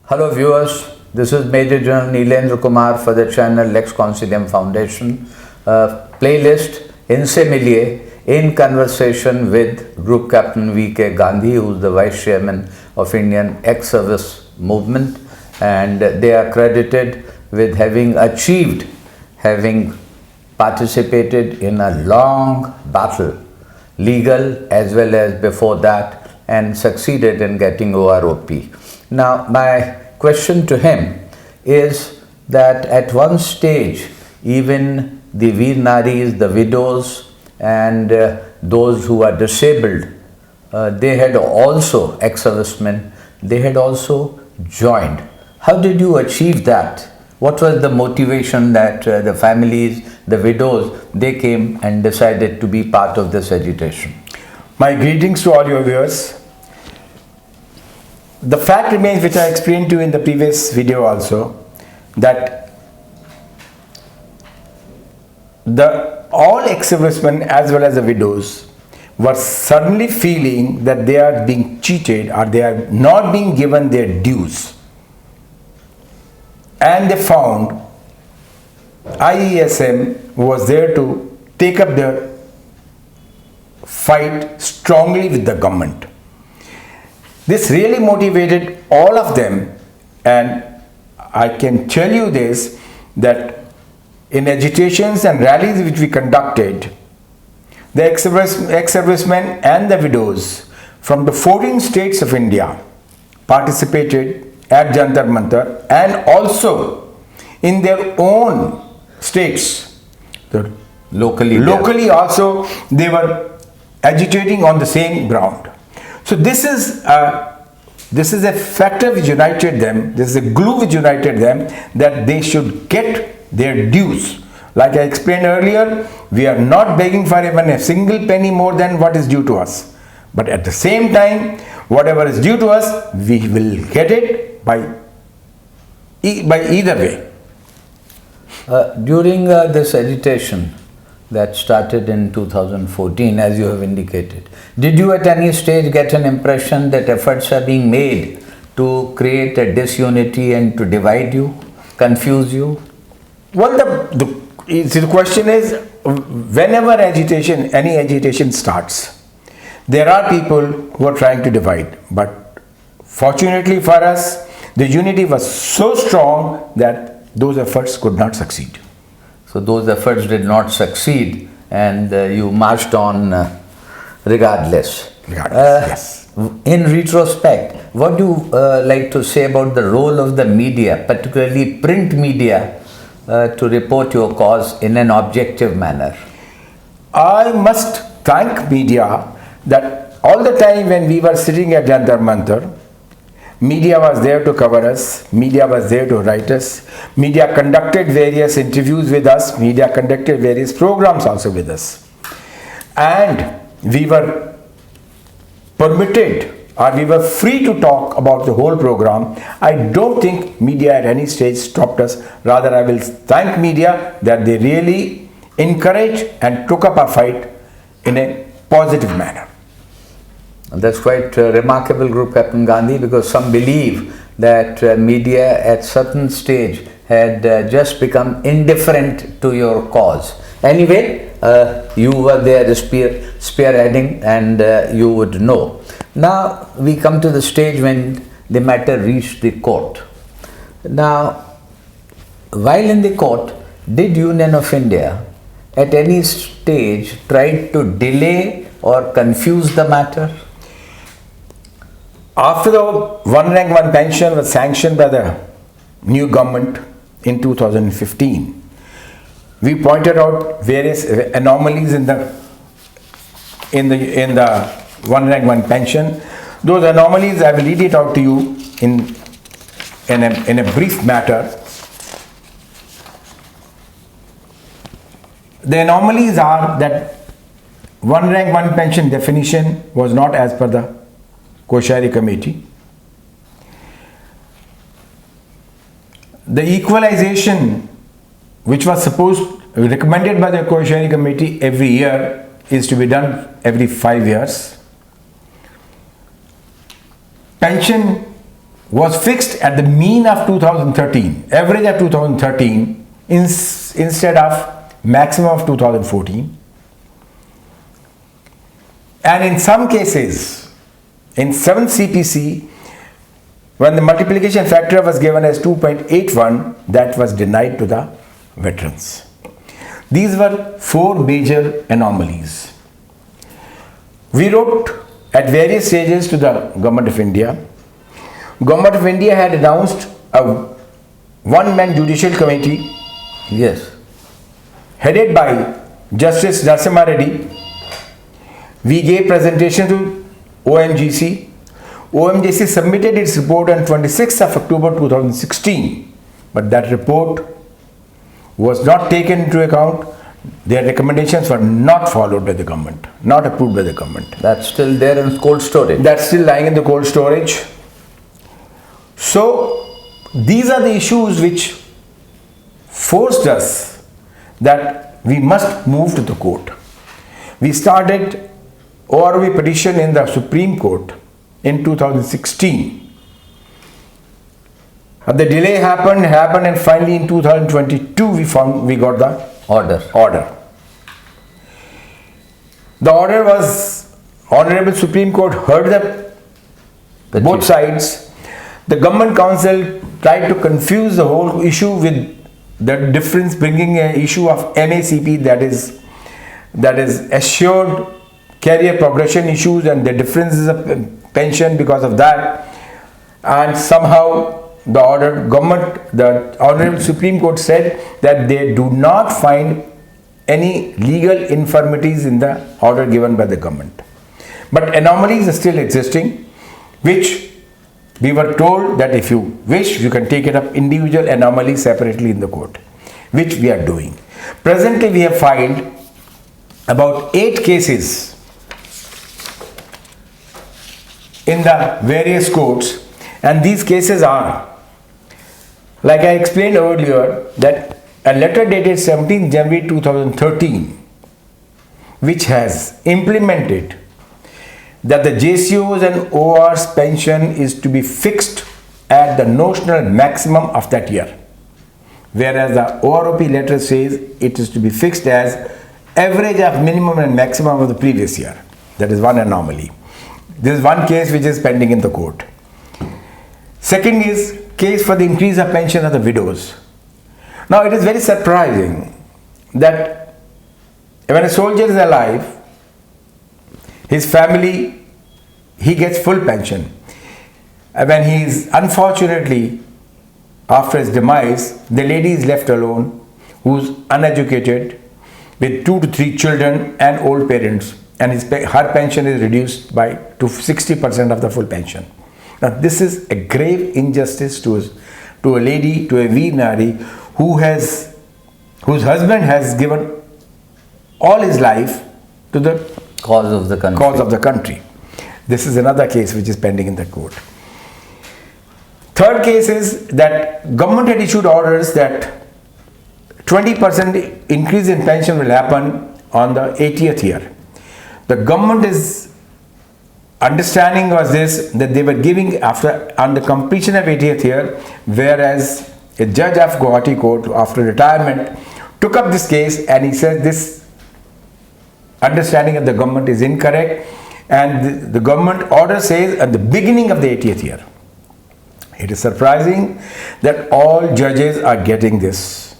Hello viewers, this is Major General Neelendra Kumar for the channel Lex Concilium Foundation. Playlist Inse in conversation with Group Captain VK Gandhi, who is the Vice Chairman of Indian Ex Service Movement, and they are credited with having participated in a long battle, legal as well as before that, and succeeded in getting OROP. Now, my question to him is that at one stage, even the Veer Naris, the widows, and those who are disabled, they had also, ex-servicemen, they had also joined. How did you achieve that? What was the motivation that the families, the widows, they came and decided to be part of this agitation? My greetings to all your viewers. The fact remains, which I explained to you in the previous video also, that all ex-servicemen as well as the widows were suddenly feeling that they are being cheated or they are not being given their dues. And they found IESM was there to take up their fight strongly with the government. This really motivated all of them, and I can tell you this, that in agitations and rallies which we conducted, the ex-servicemen and the widows from the 14 states of India participated at Jantar Mantar, and also in their own states. Locally also they were agitating on the same ground. So this is a factor which united them, this is a glue which united them, that they should get their dues. Like I explained earlier, we are not begging for even a single penny more than what is due to us. But at the same time, whatever is due to us, we will get it by either way. During this agitation that started in 2014, as you have indicated, did you at any stage get an impression that efforts are being made to create a disunity and to divide you, confuse you? Well, the question is, whenever any agitation starts, there are people who are trying to divide. But fortunately for us, the unity was so strong that those efforts could not succeed. So those efforts did not succeed, and you marched on regardless. Yes. In retrospect, what do you like to say about the role of the media, particularly print media, to report your cause in an objective manner? I must thank media that all the time when we were sitting at Jantar Mantar, media was there to cover us, media was there to write us, media conducted various interviews with us, media conducted various programs also with us. And we were permitted, or we were free to talk about the whole program. I don't think media at any stage stopped us. Rather, I will thank media that they really encouraged and took up our fight in a positive manner. That's quite remarkable, Group Captain Gandhi, because some believe that media at certain stage had just become indifferent to your cause. Anyway, you were there spearheading, and you would know. Now we come to the stage when the matter reached the court. Now, while in the court, did Union of India at any stage try to delay or confuse the matter? After the one rank one pension was sanctioned by the new government in 2015, we pointed out various anomalies in the one rank one pension. Those anomalies, I will read it out to you in a brief matter. The anomalies are that one rank one pension definition was not as per the Koshari Committee. The equalization, which was recommended by the Koshari Committee every year, is to be done every 5 years. Pension was fixed at the mean of 2013, average of 2013 instead of maximum of 2014. And in some cases, in 7 CPC, when the multiplication factor was given as 2.81, that was denied to the veterans. These were 4 major anomalies. We wrote at various stages to the Government of India. Government of India had announced a one-man judicial committee, Yes. headed by Justice Narasimha Reddy. We gave presentation to OMGC. OMGC submitted its report on 26th of October 2016, but that report was not taken into account. Their recommendations were not followed by the government, not approved by the government. That's still there in cold storage. That's still lying in the cold storage. So these are the issues which forced us that we must move to the court. We started OROP petition in the Supreme Court in 2016. The delay happened, and finally in 2022 we got the order. The order was, Honorable Supreme Court heard both sides. The Government Council tried to confuse the whole issue with the difference, bringing an issue of MACP, that is assured career progression issues, and the differences of pension because of that. And somehow the Honorable Supreme Court said that they do not find any legal infirmities in the order given by the government. But anomalies are still existing, which we were told that if you wish, you can take it up individual anomalies separately in the court, which we are doing. Presently, we have filed about 8 cases in the various courts, and these cases are, like I explained earlier, that a letter dated 17th January 2013, which has implemented that the JCO's and OR's pension is to be fixed at the notional maximum of that year, whereas the OROP letter says it is to be fixed as average of minimum and maximum of the previous year. That is one anomaly. This is one case which is pending in the court. Second is case for the increase of pension of the widows. Now it is very surprising that when a soldier is alive, his family, he gets full pension. And when he is, unfortunately, after his demise, the lady is left alone, who's uneducated, with 2 to 3 children and old parents, and her pension is reduced to 60% of the full pension. Now this is a grave injustice to a lady, to a Veer Nari, whose husband has given all his life to the Cause of the country. This is another case which is pending in the court. Third case is that government had issued orders that 20% increase in pension will happen on the 80th year. The government's understanding was this, that they were giving on the completion of 80th year, whereas a judge of Guwahati court after retirement took up this case, and he said this understanding of the government is incorrect, and the government order says at the beginning of the 80th year. It is surprising that all judges are getting this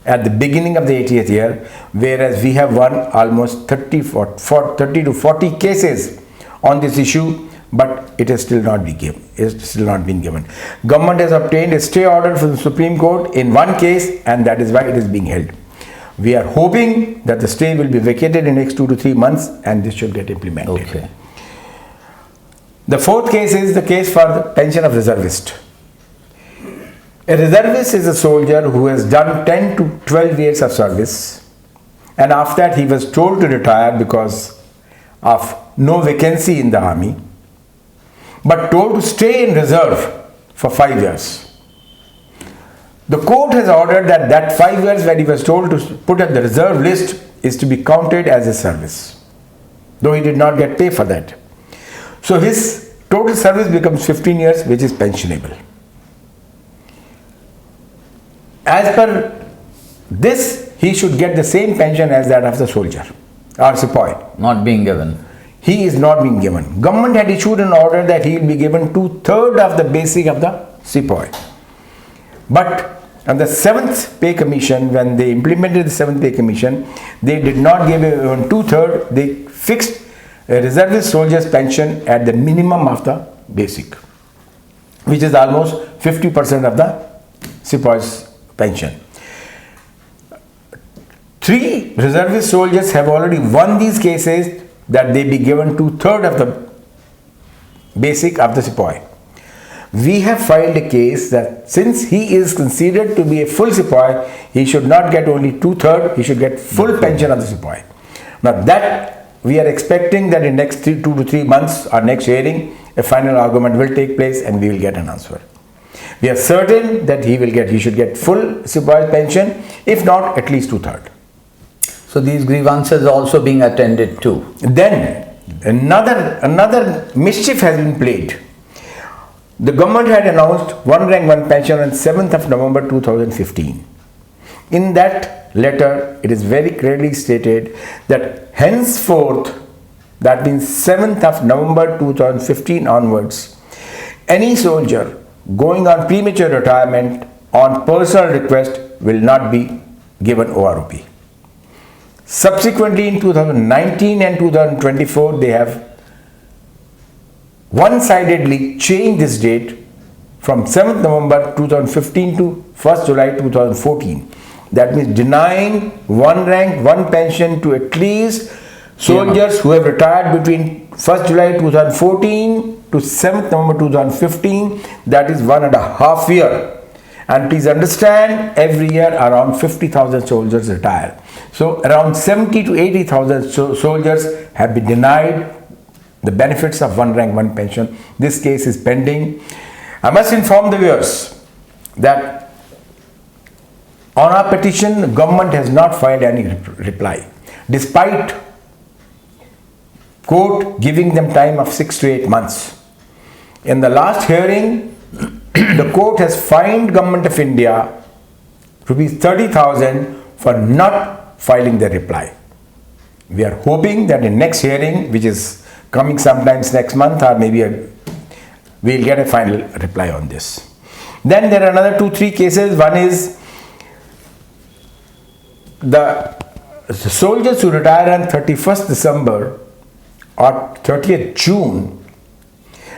at the beginning of the 80th year, whereas we have won almost 30 to 40 cases on this issue, but it has still not been given. It's still not been given. Government has obtained a stay order from the Supreme Court in one case, and that is why it is being held. We are hoping that the stay will be vacated in the next 2 to 3 months, and this should get implemented. Okay. The fourth case is the case for the pension of reservist. A reservist is a soldier who has done 10 to 12 years of service, and after that he was told to retire because of no vacancy in the army, but told to stay in reserve for 5 years. The court has ordered that 5 years when he was told to put at the reserve list is to be counted as a service, though he did not get pay for that. So his Total service becomes 15 years, which is pensionable. As per this, he should get the same pension as that of the soldier or sepoy. Not being given. He is not being given. Government had issued an order that he will be given 2/3 of the basic of the sepoy. But on the 7th pay commission, when they implemented the 7th pay commission, they did not give even 2/3. They fixed a reservist soldier's pension at the minimum of the basic, which is almost 50% of the sepoy's pension. 3 reservist soldiers have already won these cases that they be given 2/3 of the basic of the sepoy. We have filed a case that since he is considered to be a full sepoy, he should not get only 2/3, he should get full pension of the sepoy. Now that we are expecting that in next 2 to 3 months, our next hearing, a final argument will take place and we will get an answer. We are certain that he should get full sepoy pension, if not at least 2/3. So these grievances are also being attended to. Then another mischief has been played. The government had announced one rank one pension on 7th of November 2015. In that letter, it is very clearly stated that henceforth, that means 7th of November 2015 onwards, any soldier going on premature retirement on personal request will not be given OROP. Subsequently, in 2019 and 2024, they have one-sidedly changed this date from 7th November 2015 to 1st July 2014. That means denying one rank, one pension to at least soldiers who have retired between 1st July 2014 to 7th November 2015. That is 1.5 years. And please understand, every year around 50,000 soldiers retire. So around 70 to 80,000 soldiers have been denied the benefits of one rank, one pension. This case is pending. I must inform the viewers that on our petition, the government has not filed any reply, despite court giving them time of 6 to 8 months. In the last hearing, the court has fined Government of India ₹30,000 for not filing their reply. We are hoping that in next hearing, which is coming sometimes next month or maybe we'll get a final reply on this. Then there are another 2-3 cases. One is the soldiers who retire on 31st December or 30th June.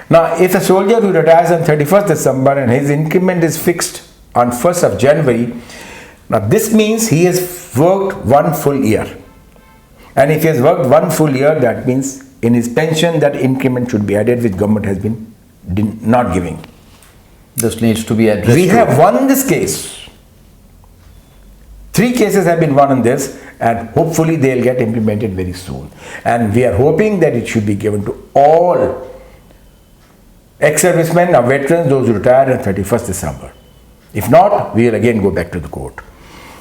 Now, if a soldier who retires on 31st December and his increment is fixed on 1st of January, now this means he has worked 1 full year. And if he has worked 1 full year, that means in his pension that increment should be added, which government has been not giving. This needs to be addressed. We have won this case. 3 cases have been won on this, and hopefully they will get implemented very soon. And we are hoping that it should be given to all ex-servicemen or veterans, those who retired on 31st December. If not, we will again go back to the court.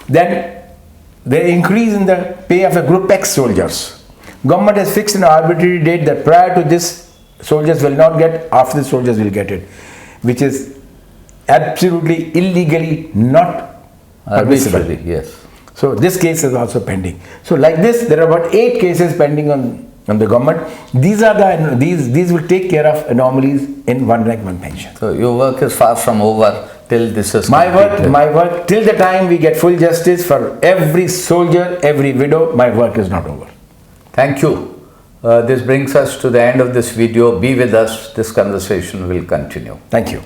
Then the increase in the pay of the Group X soldiers. Government has fixed an arbitrary date that prior to this soldiers will not get, after the soldiers will get it, which is absolutely illegally not permissible. Yes. So this case is also pending. So like this, there are about 8 cases pending on the government. These will take care of anomalies in one rank, one pension. So your work is far from over till this is completed. My work till the time we get full justice for every soldier, every widow, my work is not over. Thank you. This brings us to the end of this video. Be with us. This conversation will continue. Thank you.